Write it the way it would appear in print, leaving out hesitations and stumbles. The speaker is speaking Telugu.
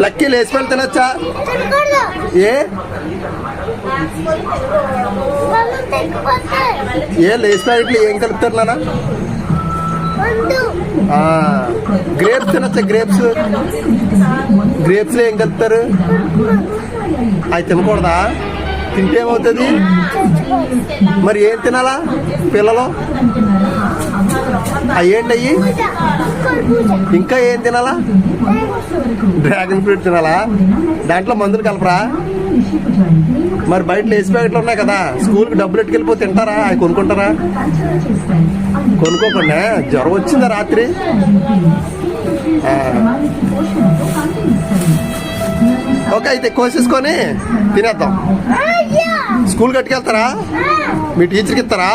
లక్కీ లేచి పళ్ళు తినొచ్చా? ఏ లేచి ప్యాకెట్లు ఏం కలుపుతారు నాన్న? గ్రేప్స్ తినొచ్చా? గ్రేప్స్ లో ఏం కలుపుతారు? అవి తినకూడదా? తింటే ఏమవుతుంది? మరి ఏం తినాలా పిల్లలు? అయ్యేంటయ్యి? ఇంకా ఏం తినాలా? డ్రాగన్ ఫ్రూట్ తినాలా? దాంట్లో మందులు కలపరా? మరి బయట లేస్ ప్యాకెట్లు ఉన్నాయి కదా, స్కూల్కి డబ్బులు ఎట్టుకెళ్ళిపోతే తింటారా? అవి కొనుక్కుంటారా? కొనుక్కోకుండా. జ్వరం వచ్చిందా రాత్రి? ఓకే, అయితే కోసేసుకొని తినేద్దాం. స్కూల్ కట్టుకెళ్తారా? మీ టీచర్కి ఇస్తారా?